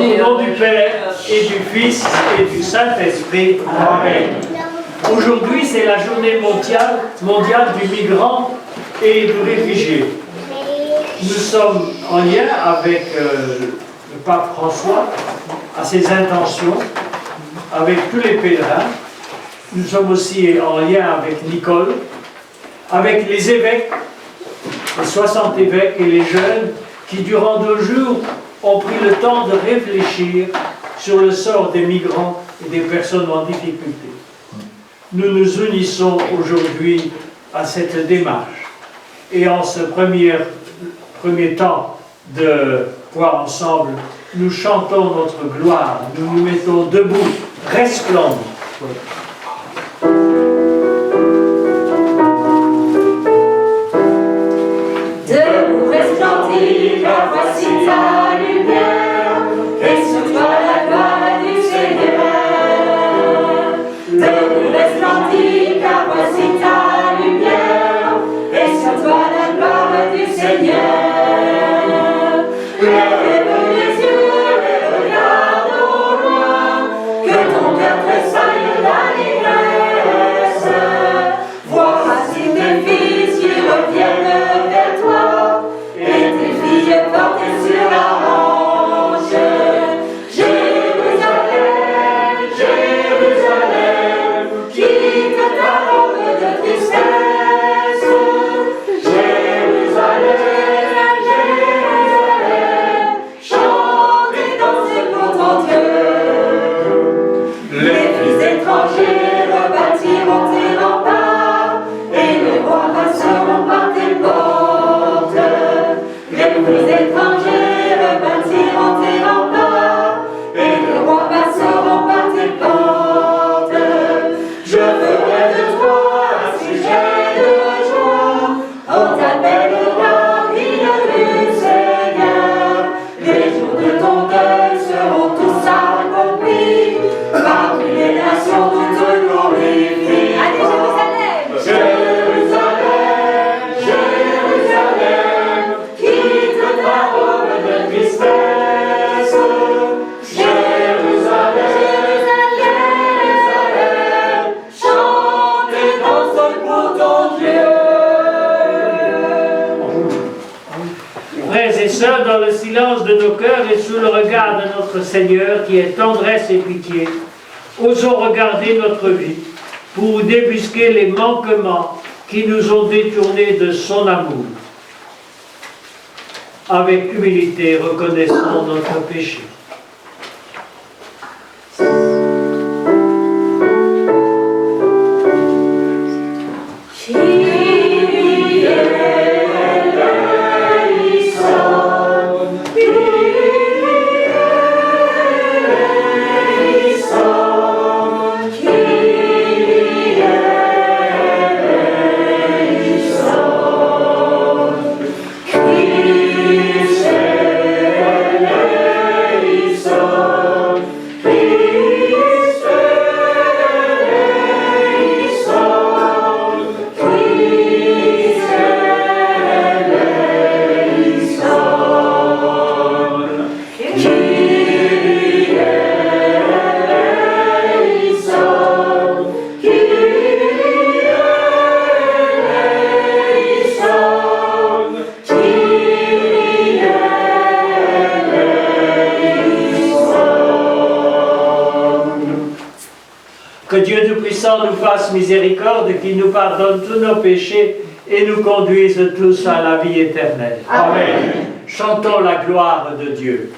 Au nom du Père et du Fils et du Saint-Esprit. Amen. Aujourd'hui, c'est la journée mondiale du migrant et du réfugié. Nous sommes en lien avec le pape François, à ses intentions, avec tous les pèlerins. Nous sommes aussi en lien avec Nicole, avec les évêques, les 60 évêques et les jeunes qui, durant 2 jours, ont pris le temps de réfléchir sur le sort des migrants et des personnes en difficulté. Nous nous unissons aujourd'hui à cette démarche. Et en ce premier temps de voir ensemble, nous chantons notre gloire, nous nous mettons debout, resplendissants. Debout resplendir, car voici ta lumière, et sur toi la gloire du Seigneur. Debout resplendir, car voici ta lumière, et sur toi la gloire du Seigneur. Lève les yeux et regarde au loin, que ton cœur tressaille d'allégresse. Vois ainsi tes fils qui reviennent vers toi, et tes filles portées sur la hanche. Jérusalem, Jérusalem, quitte ta robe de tristesse. Jérusalem, Jérusalem, chante et danse pour ton Dieu. Les fils étrangers rebâtiront tes remparts, et les rois passeront par tes portes. Les fils étrangers rebâtiront tes remparts, et les rois passeront par tes portes. Je ferai de toi un sujet de joie, on t'appellera ville du Seigneur. Les jours de ton deuil seront tous accomplis, parmi les nations où te glorifient. Allez, Jérusalem, Jérusalem, quitte ta robe de tristesse. Jérusalem, Jérusalem, chante et danse pour ton Dieu. Frères et sœurs, dans le silence de nos cœurs et sous le regard de notre Seigneur qui est tendresse et pitié, osons regarder notre vie pour débusquer les manquements qui nous ont détournés de son amour. Avec humilité, reconnaissons notre péché. Que Dieu Tout-Puissant nous fasse miséricorde, qu'il nous pardonne tous nos péchés et nous conduise tous à la vie éternelle. Amen. Chantons la gloire de Dieu.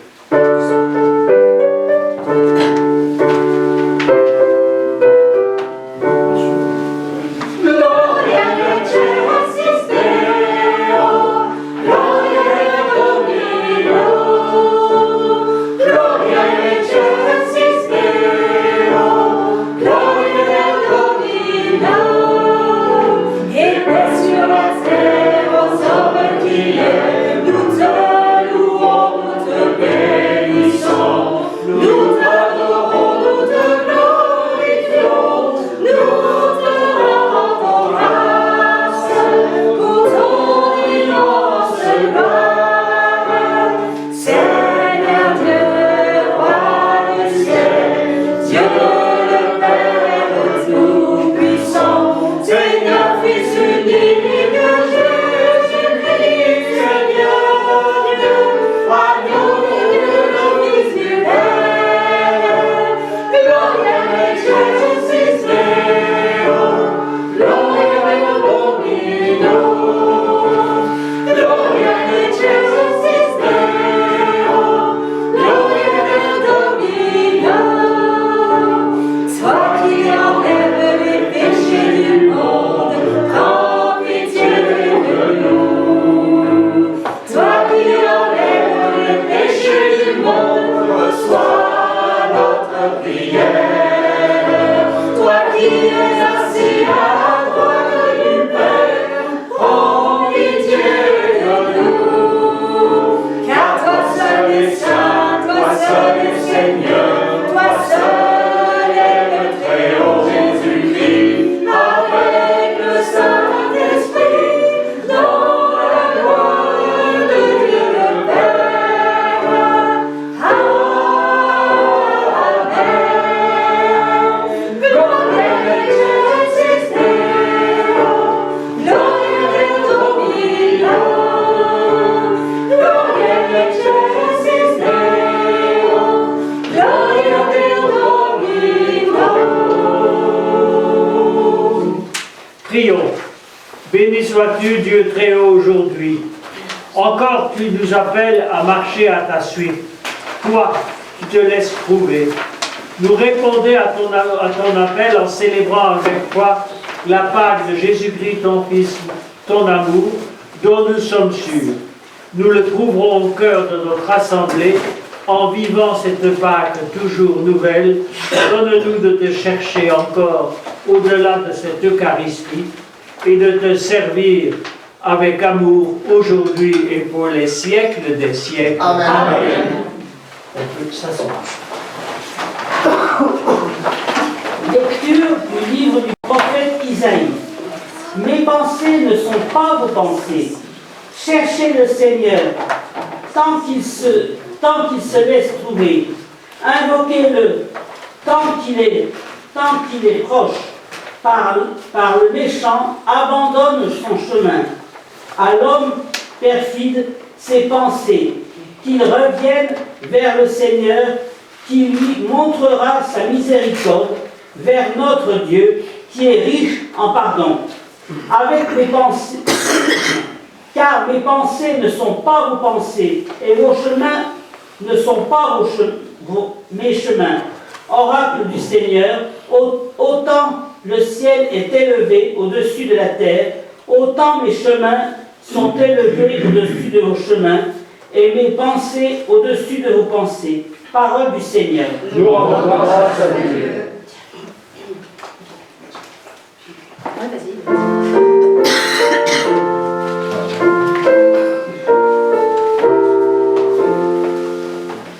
Nous te louons, nous te bénissons. prière. Toi qui es assis à la droite du Père, prends pitié de nous. Car toi seul est saint, toi seul est Seigneur, toi seul est le Très-Haut Jésus-Christ, avec le Saint-Esprit, dans la gloire de Dieu le Père. Amen. Gloria excelsis Deo, Gloria Domino, Gloria excelsis Deo, Gloria Domino. Prions. Béni sois-tu, Dieu très haut, aujourd'hui. Encore tu nous appelles à marcher à ta suite. Toi, tu te laisses prouver. Nous répondons à ton appel en célébrant avec toi la Pâque de Jésus-Christ, ton Fils, ton amour, dont nous sommes sûrs. Nous le trouverons au cœur de notre assemblée en vivant cette Pâque toujours nouvelle. Donne-nous de te chercher encore au-delà de cette Eucharistie et de te servir avec amour aujourd'hui et pour les siècles des siècles. Amen. Amen. On peut s'asseoir. Lecture du livre du prophète Isaïe. Mes pensées ne sont pas vos pensées. Cherchez le Seigneur tant qu'il se laisse trouver. Invoquez-le tant qu'il est proche. Par le méchant abandonne son chemin. À l'homme perfide ses pensées, qu'il revienne vers le Seigneur, qui lui montrera sa miséricorde, vers notre Dieu, qui est riche en pardon. Avec mes pensées, car mes pensées ne sont pas vos pensées, et vos chemins ne sont pas mes chemins. Oracle du Seigneur, autant le ciel est élevé au-dessus de la terre, autant mes chemins sont élevés au-dessus de vos chemins, et mes pensées au-dessus de vos pensées. Parole du Seigneur. Nous rendons grâce à Dieu.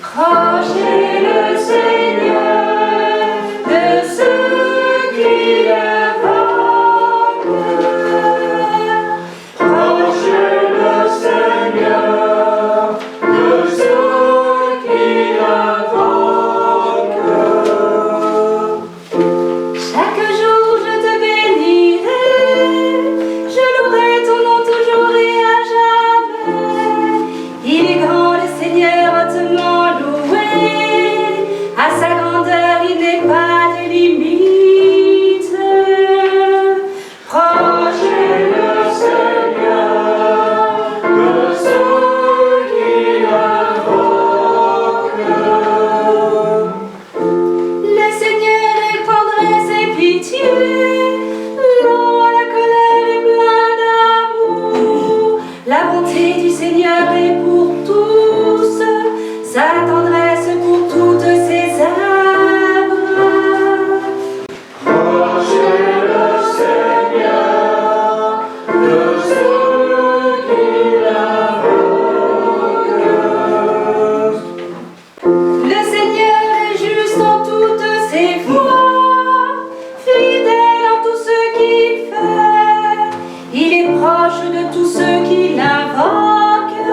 Proche est le Seigneur de ceux qui l'invoquent. Proche est le Seigneur de ceux qui l'invoquent. Chaque jour je te bénirai, je louerai ton nom toujours et à jamais. Il est grand le Seigneur hautement loué, à sa grandeur il n'est pas de limite. Proche est le Seigneur de ceux qui l'invoquent. Le Seigneur est tendresse et pitié, lent à la colère et plein d'amour. La bonté du Seigneur est pour tous, sa tendresse pour toutes ses œuvres. Proche est le Seigneur de ceux qui l'invoquent. Le Seigneur est juste en toutes ses voies, fidèle en tout ce qu'il fait. Il est proche de tous ceux qui l'invoquent,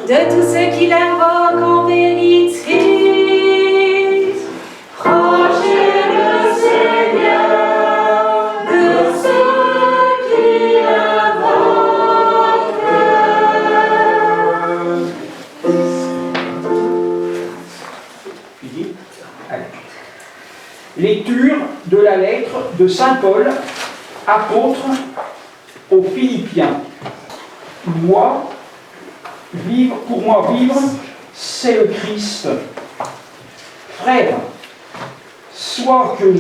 de tous ceux qui l'invoquent en vérité. Proche est le Seigneur de ceux qui l'invoquent. Philippe. Allez. Lecture de la lettre de Saint Paul, apôtre aux Philippiens. Pour moi, vivre, c'est le Christ. Frères, soit que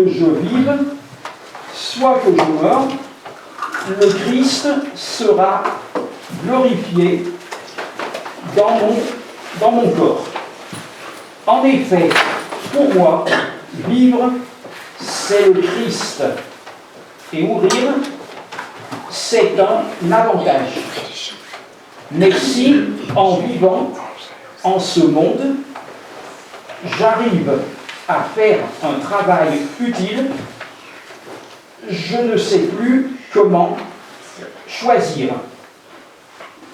je vive, soit que je meure, le Christ sera glorifié dans mon corps. En effet, pour moi, vivre, c'est le Christ. Et mourir, c'est un avantage. Mais si, en vivant en ce monde, j'arrive à faire un travail utile, je ne sais plus comment choisir.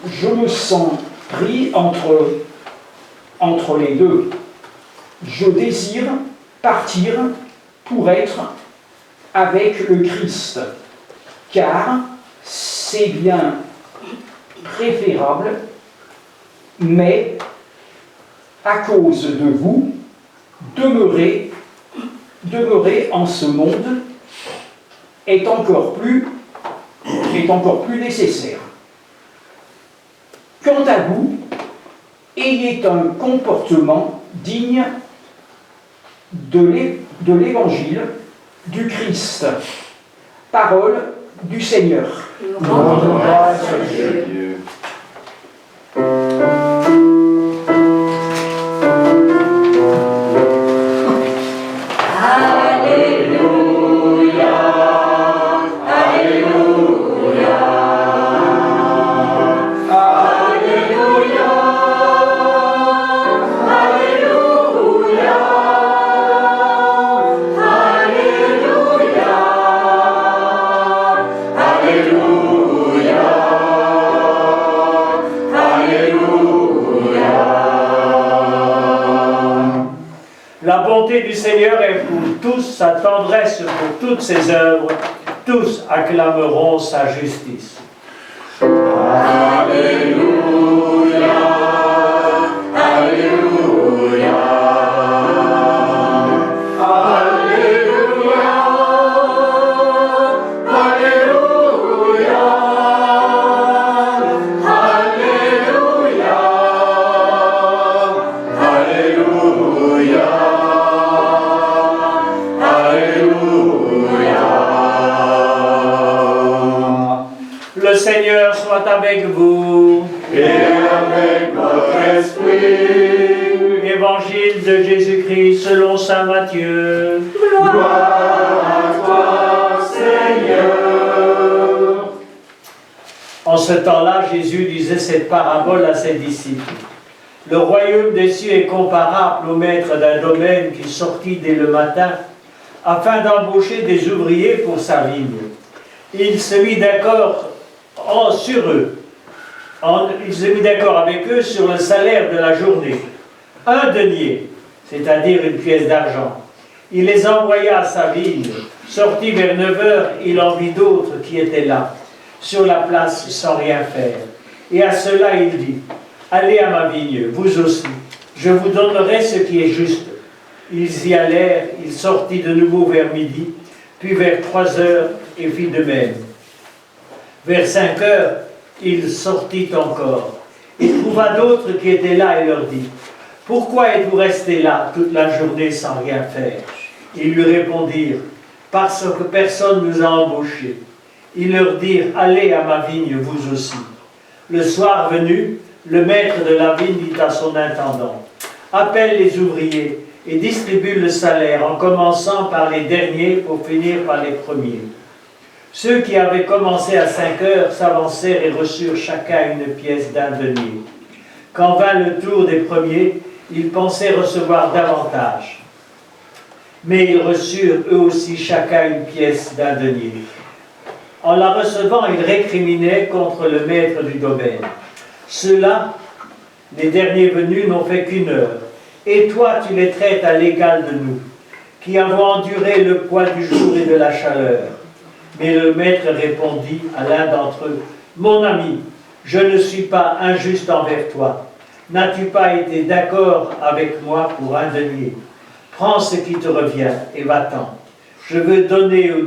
Je me sens pris entre les deux. Je désire partir pour être avec le Christ, car c'est bien préférable, mais à cause de vous, demeurer en ce monde est encore plus nécessaire. Quant à vous, ayez un comportement digne de l'Évangile du Christ. Parole du Seigneur. Rendons grâce à Dieu. La bonté du Seigneur est pour tous, sa tendresse pour toutes ses œuvres. Tous acclameront sa justice. Alléluia, Alléluia, Alléluia, Alléluia, Alléluia, Alléluia. Le Seigneur soit avec vous. Et avec votre esprit. Évangile de Jésus-Christ selon saint Matthieu. Gloire à toi, Seigneur. En ce temps-là, Jésus disait cette parabole à ses disciples. Le royaume des cieux est comparable au maître d'un domaine qui sortit dès le matin afin d'embaucher des ouvriers pour sa vigne. Il se mit d'accord avec eux sur le salaire de la journée. 1 denier, c'est-à-dire une pièce d'argent. Il les envoya à sa vigne. Sorti vers 9 heures, il en vit d'autres qui étaient là, sur la place sans rien faire. Et à cela il dit, allez à ma vigne, vous aussi, je vous donnerai ce qui est juste. Ils y allèrent, il sortit de nouveau vers midi, puis vers 3 heures, et fit de même. Vers 5 heures, il sortit encore. Il trouva d'autres qui étaient là et leur dit, « Pourquoi êtes-vous restés là toute la journée sans rien faire ?» Ils lui répondirent, « Parce que personne nous a embauchés. » Ils leur dirent, « Allez à ma vigne, vous aussi. » Le soir venu, le maître de la vigne dit à son intendant, « Appelle les ouvriers et distribue le salaire en commençant par les derniers pour finir par les premiers. » Ceux qui avaient commencé à 5 heures s'avancèrent et reçurent chacun une pièce d'un denier. Quand vint le tour des premiers, ils pensaient recevoir davantage. Mais ils reçurent eux aussi chacun une pièce d'un denier. En la recevant, ils récriminaient contre le maître du domaine. Ceux-là, les derniers venus, n'ont fait qu'1 heure. Et toi, tu les traites à l'égal de nous, qui avons enduré le poids du jour et de la chaleur. Mais le maître répondit à l'un d'entre eux, « Mon ami, je ne suis pas injuste envers toi. N'as-tu pas été d'accord avec moi pour 1 denier? Prends ce qui te revient et va-t'en. Je veux donner au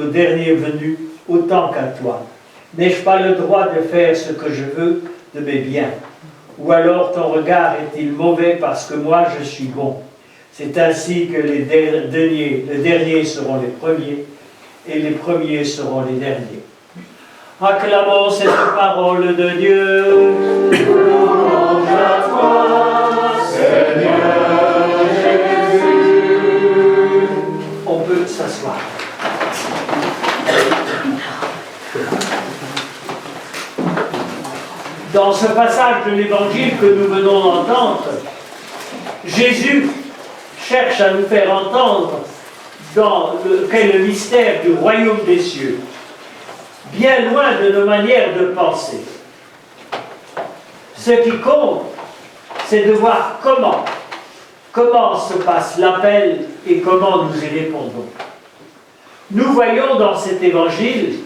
dernier venu autant qu'à toi. N'ai-je pas le droit de faire ce que je veux de mes biens? Ou alors ton regard est-il mauvais parce que moi je suis bon? C'est ainsi que les derniers seront les premiers, et les premiers seront les derniers. » Acclamons cette parole de Dieu. Louange à toi, Seigneur. Dans ce passage de l'Évangile que nous venons d'entendre, Jésus cherche à nous faire entendre quel est le mystère du royaume des cieux, bien loin de nos manières de penser. Ce qui compte, c'est de voir comment se passe l'appel et comment nous y répondons. Nous voyons dans cet évangile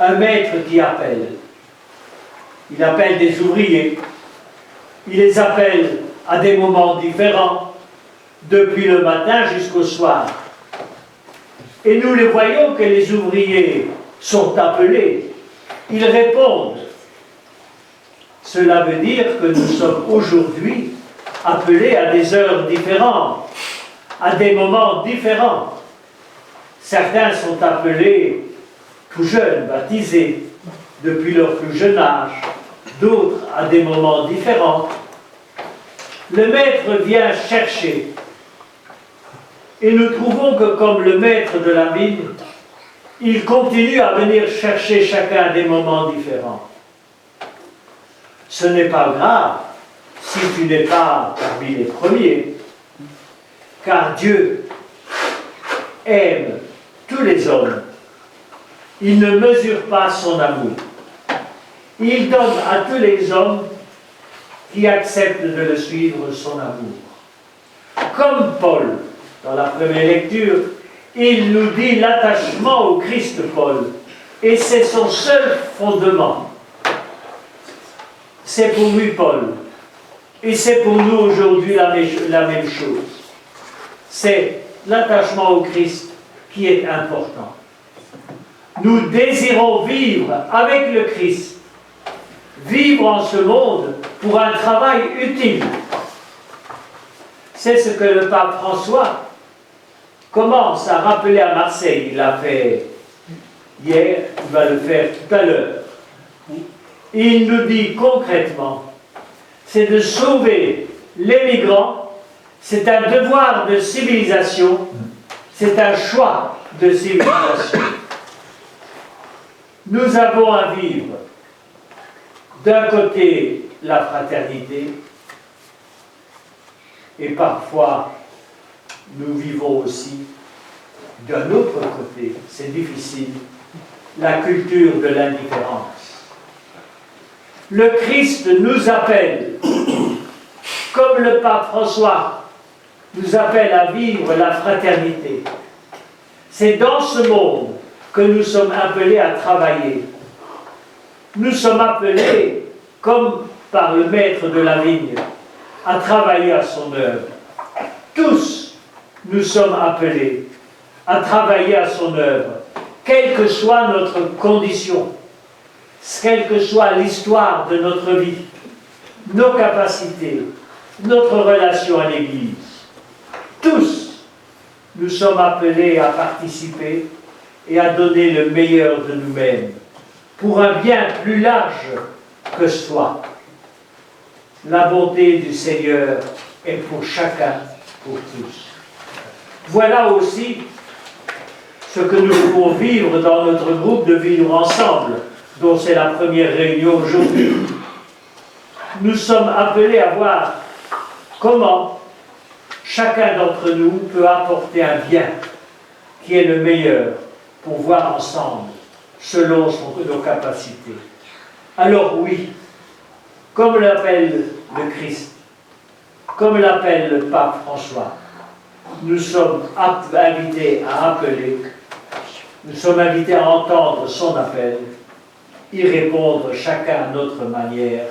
un maître qui appelle. Il appelle des ouvriers, il les appelle à des moments différents, depuis le matin jusqu'au soir. Et nous les voyons que les ouvriers sont appelés, ils répondent. Cela veut dire que nous sommes aujourd'hui appelés à des heures différentes, à des moments différents. Certains sont appelés tout jeunes, baptisés, depuis leur plus jeune âge, d'autres à des moments différents. Le maître vient chercher. Et nous trouvons que comme le maître de la vigne, il continue à venir chercher chacun à des moments différents. Ce n'est pas grave si tu n'es pas parmi les premiers, car Dieu aime tous les hommes. Il ne mesure pas son amour. Il donne à tous les hommes qui acceptent de le suivre son amour. Comme Paul, dans la première lecture, il nous dit l'attachement au Christ, Paul, et c'est son seul fondement. C'est pour lui, Paul, et c'est pour nous aujourd'hui la même chose. C'est l'attachement au Christ qui est important. Nous désirons vivre avec le Christ, vivre en ce monde pour un travail utile. C'est ce que le pape François commence à rappeler à Marseille. Il l'a fait hier, il va le faire tout à l'heure. Il nous dit concrètement, c'est de sauver les migrants, c'est un devoir de civilisation, c'est un choix de civilisation. Nous avons à vivre d'un côté la fraternité, et parfois nous vivons aussi d'un autre côté, c'est difficile, la culture de l'indifférence. Le Christ nous appelle, comme le pape François nous appelle à vivre la fraternité. C'est dans ce monde que nous sommes appelés à travailler. Nous sommes appelés, comme par le maître de la vigne, à travailler à son œuvre. Tous, nous sommes appelés à travailler à son œuvre, quelle que soit notre condition, quelle que soit l'histoire de notre vie, nos capacités, notre relation à l'Église. Tous, nous sommes appelés à participer et à donner le meilleur de nous-mêmes pour un bien plus large que soi. La bonté du Seigneur est pour chacun, pour tous. Voilà aussi ce que nous pouvons vivre dans notre groupe de vivre ensemble, dont c'est la première réunion aujourd'hui. Nous sommes appelés à voir comment chacun d'entre nous peut apporter un bien qui est le meilleur pour voir ensemble, selon nos capacités. Alors oui, comme l'appelle le Christ, comme l'appelle le pape François, nous sommes invités à appeler, nous sommes invités à entendre son appel, y répondre chacun à notre manière.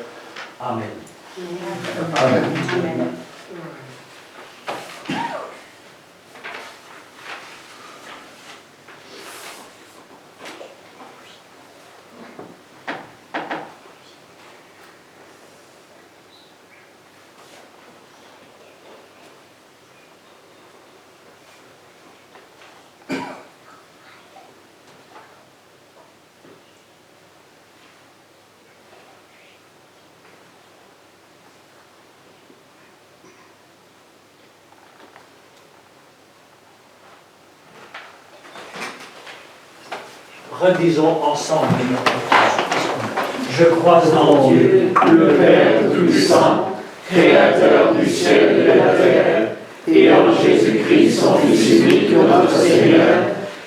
Amen. Amen. Amen. Redisons ensemble notre foi. Je crois en Dieu, le Père Tout-Puissant, Créateur du ciel et de la terre, et en Jésus-Christ, son Fils unique, notre Seigneur,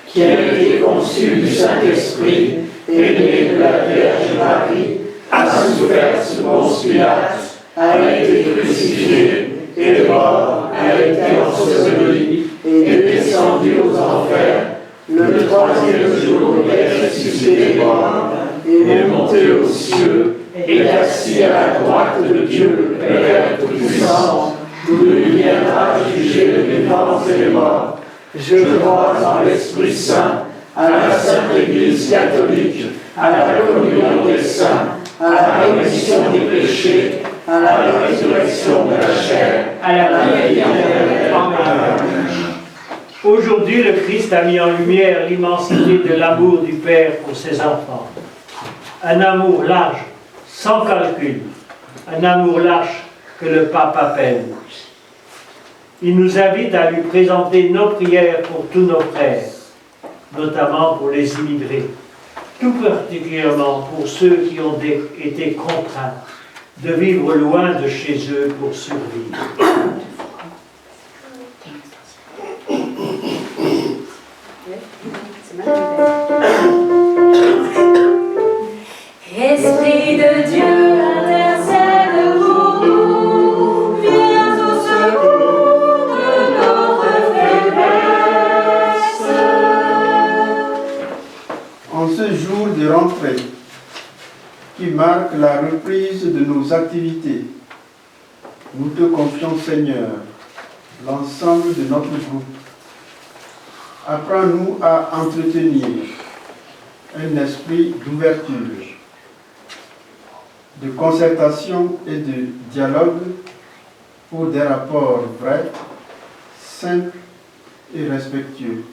qui a été conçu du Saint-Esprit, est né de la Vierge Marie, a souffert sous Ponce Pilate, a été crucifié, est mort, a été enseveli, est descendu aux enfers. Le troisième jour, il est ressuscité des morts, est monté aux cieux, est assis à la droite de Dieu le Père Tout-Puissant, d'où il viendra juger les vivants et les morts. Je crois en l'Esprit Saint, à la Sainte Église catholique, à la communion des saints, à la rémission des péchés, à la résurrection de la chair, à la vie éternelle. Amen. Aujourd'hui, le Christ a mis en lumière l'immensité de l'amour du Père pour ses enfants. Un amour large, sans calcul, un amour lâche que le pape appelle. Il nous invite à lui présenter nos prières pour tous nos frères, notamment pour les immigrés, tout particulièrement pour ceux qui ont été contraints de vivre loin de chez eux pour survivre. Esprit de Dieu, intercède pour nous, viens au secours de notre faiblesse. En ce jour de rentrée, qui marque la reprise de nos activités, nous te confions, Seigneur, l'ensemble de notre groupe. Apprends-nous à entretenir un esprit d'ouverture, de concertation et de dialogue pour des rapports vrais, simples et respectueux.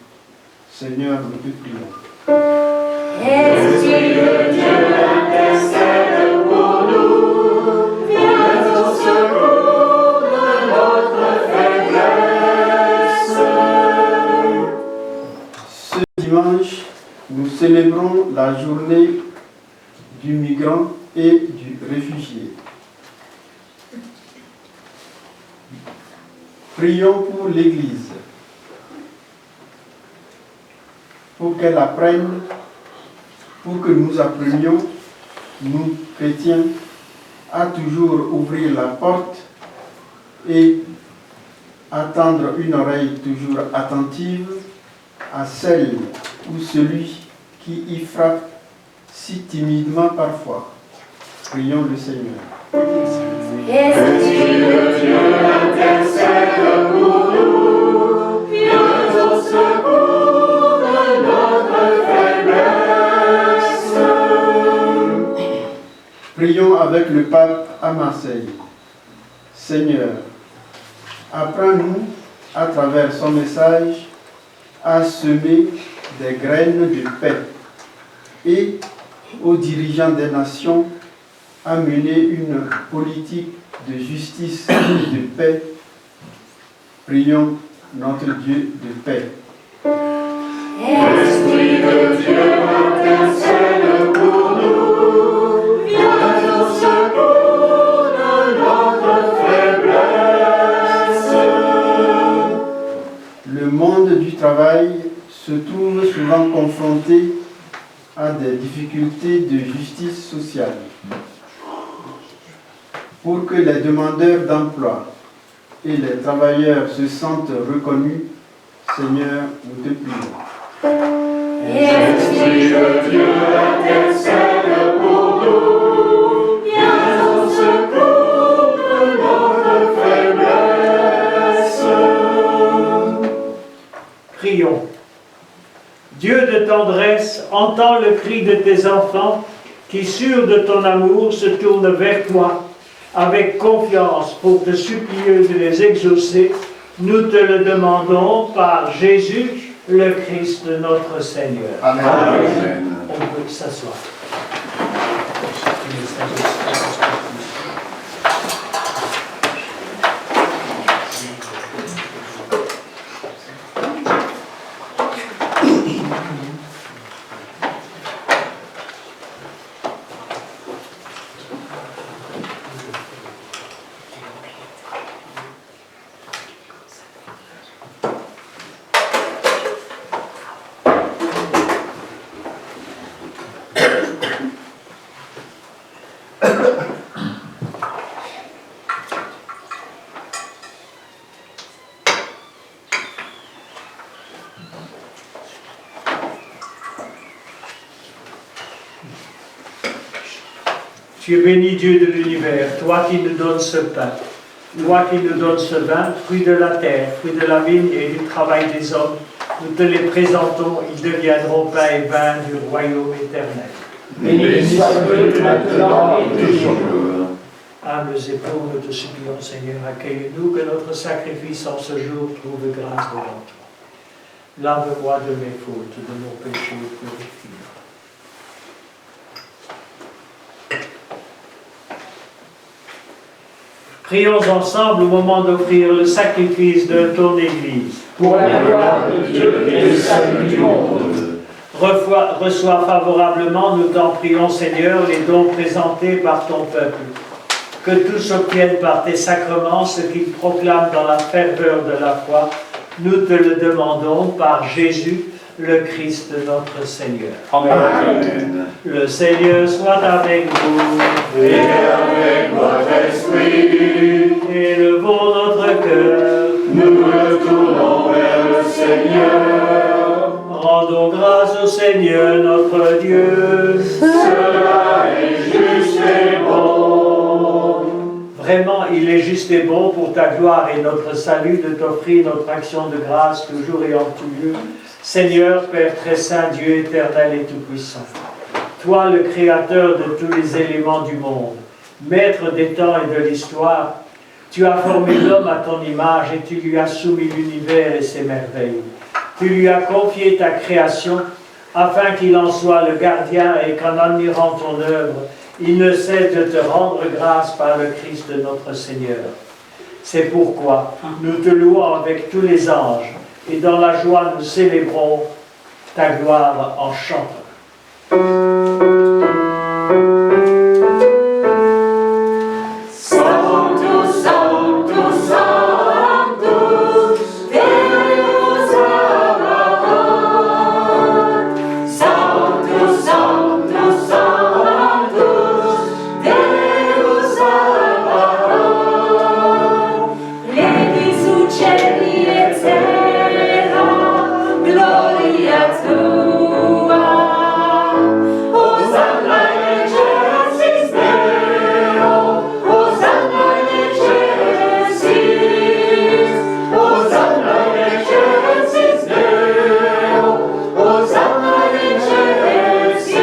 Seigneur, nous te prions. Esprit de Dieu, intercède pour nous, viens au secours de notre faiblesse. Ce dimanche, nous célébrons la journée du migrant et du réfugié. Prions pour l'Église, pour qu'elle apprenne, pour que nous apprenions, nous chrétiens, à toujours ouvrir la porte et attendre une oreille toujours attentive à celle ou celui qui y frappe si timidement parfois. Prions le Seigneur. Esprit de Dieu, intercède pour nous, viens au secours de notre faiblesse. Prions avec le pape à Marseille. Seigneur, apprends-nous, à travers son message, à semer des graines de paix et aux dirigeants des nations à mener une politique de justice et de paix. Prions notre Dieu de paix. Esprit de Dieu, intercède pour nous, viens au secours de notre faiblesse. Le monde du travail se trouve souvent confronté à des difficultés de justice sociale. Pour que les demandeurs d'emploi et les travailleurs se sentent reconnus, Seigneur, nous te prions. Esprit de Dieu, intercède pour nous, viens au secours de notre faiblesse. Prions. Dieu de tendresse, entends le cri de tes enfants qui, sûrs de ton amour, se tournent vers toi avec confiance pour te supplier de les exaucer. Nous te le demandons par Jésus, le Christ, notre Seigneur. Amen. Amen. On peut s'asseoir. Tu es béni Dieu de l'univers, toi qui nous donnes ce pain, toi qui nous donnes ce vin, fruit de la terre, fruit de la vigne et du travail des hommes. Nous te les présentons, ils deviendront pain et vin du royaume éternel. Béni sois-tu maintenant et toujours. Humbles et pauvres, nous te supplions, Seigneur, accueille-nous, que notre sacrifice en ce jour trouve grâce devant toi. Lave-moi de mes fautes, de nos péchés, purifie-moi. Prions ensemble au moment d'offrir le sacrifice de ton Église. Pour la gloire de Dieu et le salut du monde. Reçois favorablement, nous t'en prions, Seigneur, les dons présentés par ton peuple. Que tous obtiennent par tes sacrements ce qu'ils proclament dans la ferveur de la foi. Nous te le demandons par Jésus, le Christ notre Seigneur. Amen. Le Seigneur soit avec vous. Et avec votre esprit. Élevons notre cœur. Nous retournons vers le Seigneur. Rendons grâce au Seigneur notre Dieu. Cela est juste et bon. Vraiment, il est juste et bon pour ta gloire et notre salut de t'offrir notre action de grâce toujours et en tout lieu. Seigneur, Père très saint, Dieu éternel et tout-puissant, toi le créateur de tous les éléments du monde, maître des temps et de l'histoire, tu as formé l'homme à ton image et tu lui as soumis l'univers et ses merveilles. Tu lui as confié ta création afin qu'il en soit le gardien et qu'en admirant ton œuvre, il ne cesse de te rendre grâce par le Christ de notre Seigneur. C'est pourquoi nous te louons avec tous les anges et dans la joie nous célébrons ta gloire en chantant. Sanctus, Sanctus, Sanctus, Deus Sabaoth. Sanctus, Sanctus, Sanctus, Deus Sabaoth. Legis uccelli et terra, gloria tua. Hosanna in excelsis Deo, Hosanna in excelsis, Hosanna in excelsis Deo, Hosanna in excelsis.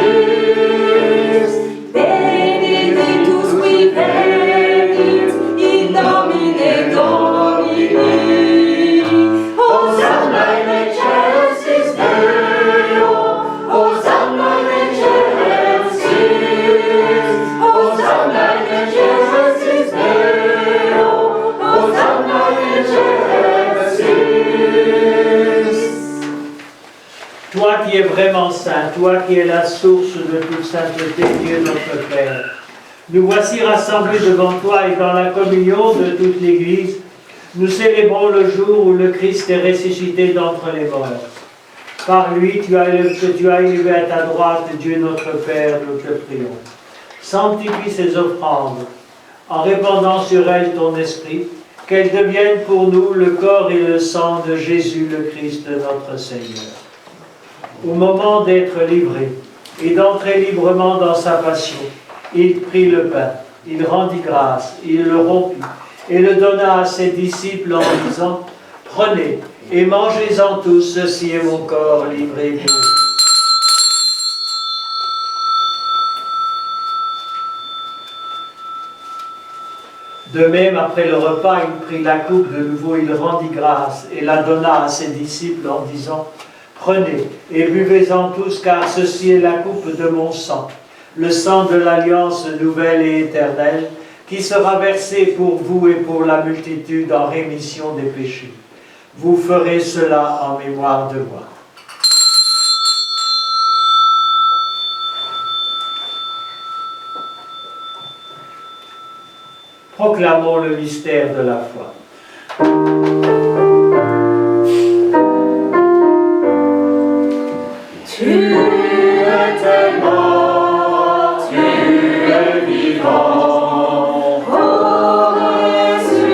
Benedictus qui venit in nomine Domini. Hosanna in excelsis Deo, Hosanna in excelsis, Hosanna in excelsis Deo, Hosanna in excelsis. Toi qui es vraiment saint, toi qui es la source de toute sainteté, Dieu notre Père, nous voici rassemblés devant toi et dans la communion de toute l'Église, nous célébrons le jour où le Christ est ressuscité d'entre les morts. Par lui, tu as élevé à ta droite, Dieu notre Père, nous te prions. Sanctifie ces offrandes, en répandant sur elles ton esprit, qu'elles deviennent pour nous le corps et le sang de Jésus, le Christ, notre Seigneur. Au moment d'être livré et d'entrer librement dans sa passion, il prit le pain, il rendit grâce, il le rompit et le donna à ses disciples en disant « Prenez et mangez-en tous, ceci est mon corps livré pour vous. » De même, après le repas, il prit la coupe de nouveau, il rendit grâce et la donna à ses disciples en disant « Prenez et buvez-en tous, car ceci est la coupe de mon sang, le sang de l'alliance nouvelle et éternelle, qui sera versé pour vous et pour la multitude en rémission des péchés. Vous ferez cela en mémoire de moi. » Proclamons le mystère de la foi. Tu étais mort, tu es vivant, oh ressuscité.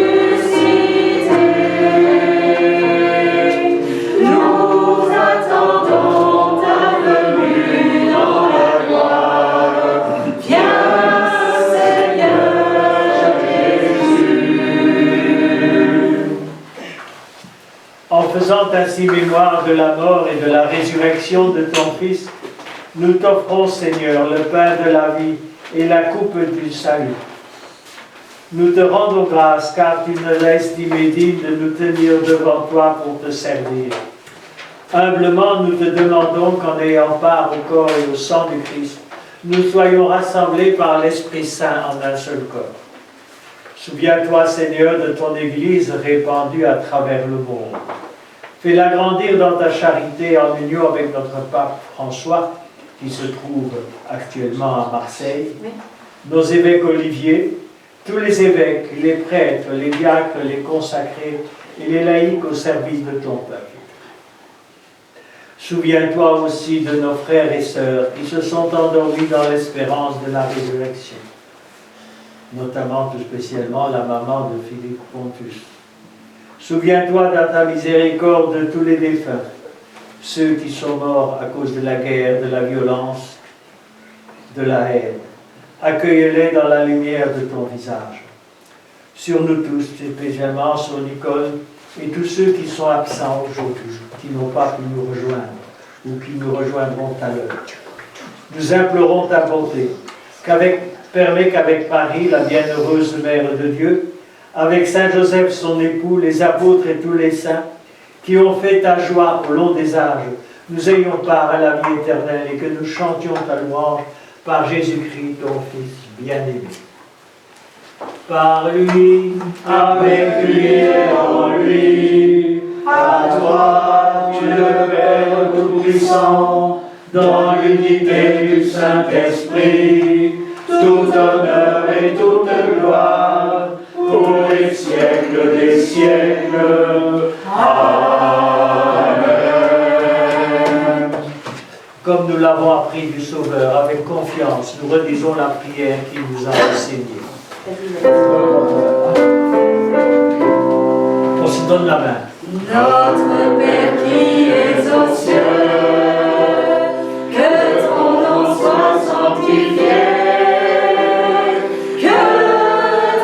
Nous attendons ta venue dans la gloire. Viens, faisant ainsi mémoire de la mort et de la résurrection de ton Fils, nous t'offrons, Seigneur, le pain de la vie et la coupe du salut. Nous te rendons grâce car tu ne l'estimes digne de nous tenir devant toi pour te servir. Humblement, nous te demandons qu'en ayant part au corps et au sang du Christ, nous soyons rassemblés par l'Esprit Saint en un seul corps. Souviens-toi, Seigneur, de ton Église répandue à travers le monde. Fais-la grandir dans ta charité en union avec notre pape François, qui se trouve actuellement à Marseille, nos évêques Olivier, tous les évêques, les prêtres, les diacres, les consacrés et les laïcs au service de ton peuple. Souviens-toi aussi de nos frères et sœurs qui se sont endormis dans l'espérance de la résurrection, notamment tout spécialement la maman de Philippe Pontus. Souviens-toi dans ta miséricorde de tous les défunts, ceux qui sont morts à cause de la guerre, de la violence, de la haine. Accueille-les dans la lumière de ton visage. Sur nous tous, spécialement sur Nicole et tous ceux qui sont absents aujourd'hui, qui n'ont pas pu nous rejoindre ou qui nous rejoindront à l'heure. Nous implorons ta bonté, permets qu'avec Marie, la bienheureuse Mère de Dieu, avec Saint Joseph, son époux, les apôtres et tous les saints, qui ont fait ta joie au long des âges, nous ayons part à la vie éternelle et que nous chantions ta louange par Jésus-Christ, ton Fils bien-aimé. Par lui, avec lui et en lui, à toi, Dieu le Père Tout-Puissant, dans l'unité du Saint-Esprit, tout honneur et toute gloire, pour les siècles des siècles. Amen. Comme nous l'avons appris du Sauveur, avec confiance, nous redisons la prière qu'il nous a enseignée. On se donne la main. Notre Père qui es aux cieux, que ton nom soit sanctifié, que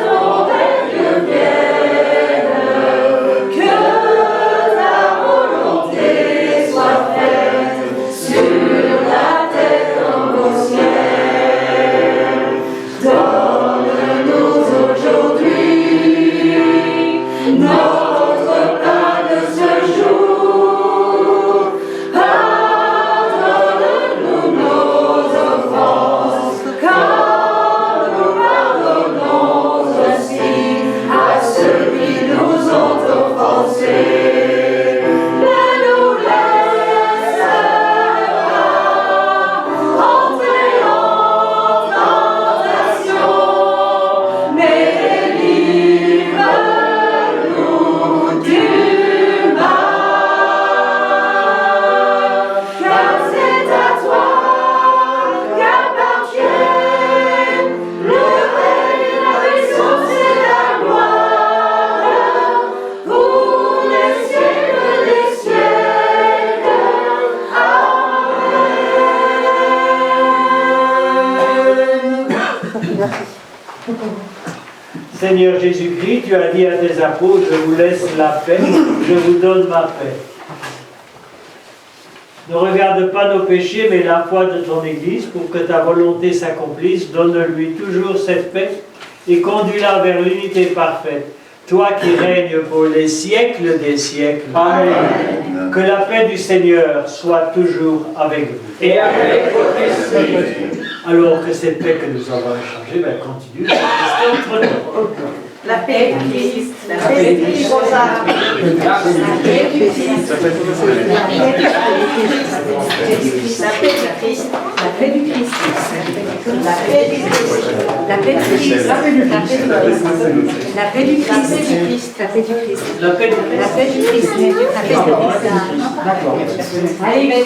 ton règne vienne, que ta volonté soit faite sur la terre comme au ciel. Donne-nous aujourd'hui notre pain de ce jour. Pardonne-nous nos offenses, comme nous pardonnons aussi à ceux qui nous ont offensés. Ne nous laisse pas entrer en tentation, mais délivre-nous du mal. Car c'est à toi qu'appartiennent le règne, la puissance et la gloire, pour les siècles des siècles. Amen. Seigneur Jésus-Christ, tu as dit à tes apôtres, je vous laisse la paix, je vous donne ma paix. Ne regarde pas nos péchés, mais la foi de ton Église, pour que ta volonté s'accomplisse. Donne-lui toujours cette paix et conduis-la vers l'unité parfaite. Toi qui règnes pour les siècles des siècles. Amen. Que la paix du Seigneur soit toujours avec vous. Et avec votre esprit. Alors que cette paix que nous avons échangée, continue de rester entre nous. La paix du Christ, la paix du Christ, la paix du Christ, la paix du Christ, la paix du Christ, la paix du Christ, la paix du Christ, la paix du Christ, la paix du Christ, la paix du Christ, la paix du Christ, La paix du Christ. la paix du Christ, la paix du Christ. Allez,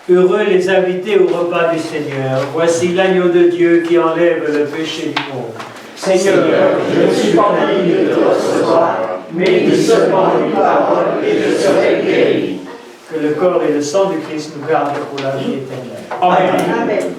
Heureux les invités au repas du Seigneur. Voici l'agneau de Dieu qui enlève le péché du monde. Seigneur, je ne suis pas digne de te recevoir, mais dis seulement une parole et je serai guéri. Que le corps et le sang du Christ nous gardent pour la vie éternelle. Amen. Amen.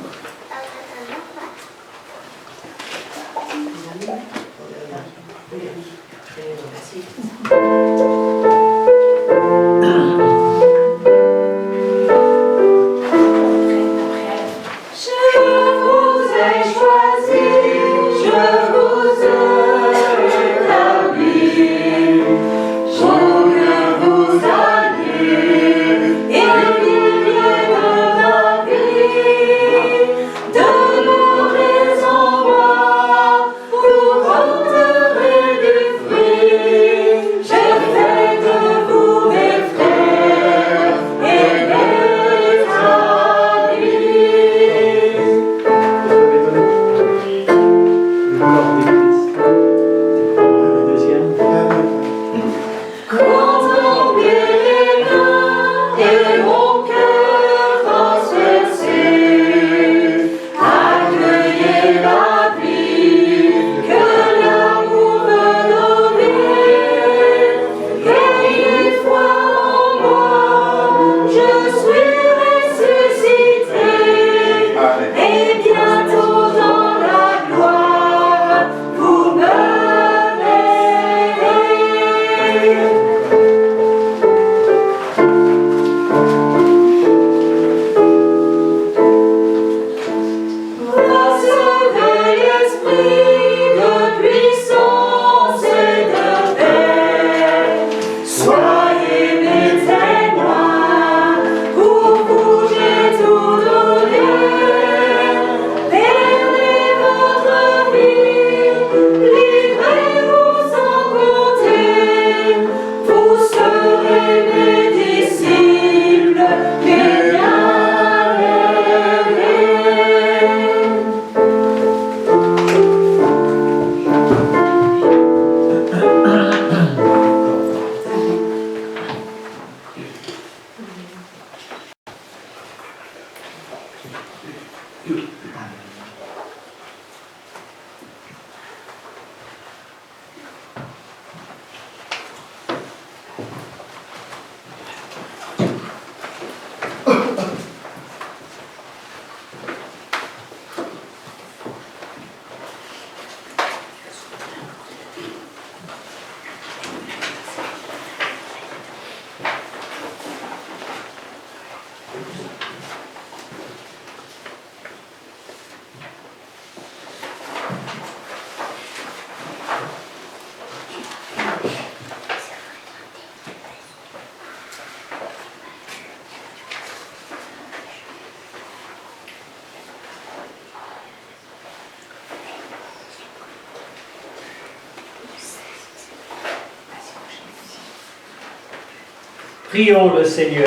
Prions le Seigneur.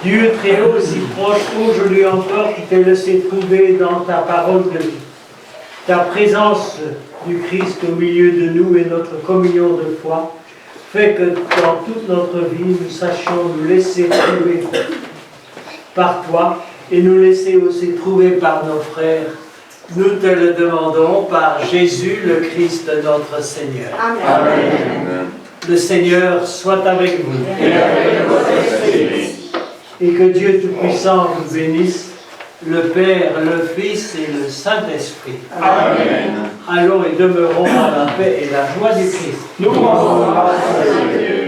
Dieu très haut, si proche aujourd'hui encore, qui te laissé trouver dans ta parole de vie. Ta présence du Christ au milieu de nous et notre communion de foi fait que dans toute notre vie, nous sachions nous laisser trouver par toi et nous laisser aussi trouver par nos frères. Nous te le demandons par Jésus le Christ notre Seigneur. Amen. Amen. Le Seigneur soit avec vous. Et avec votre esprit. Et que Dieu Tout-Puissant vous bénisse, le Père, le Fils et le Saint-Esprit. Amen. Allons et demeurons dans la paix et la joie du Christ. Nous rendons grâce à Dieu.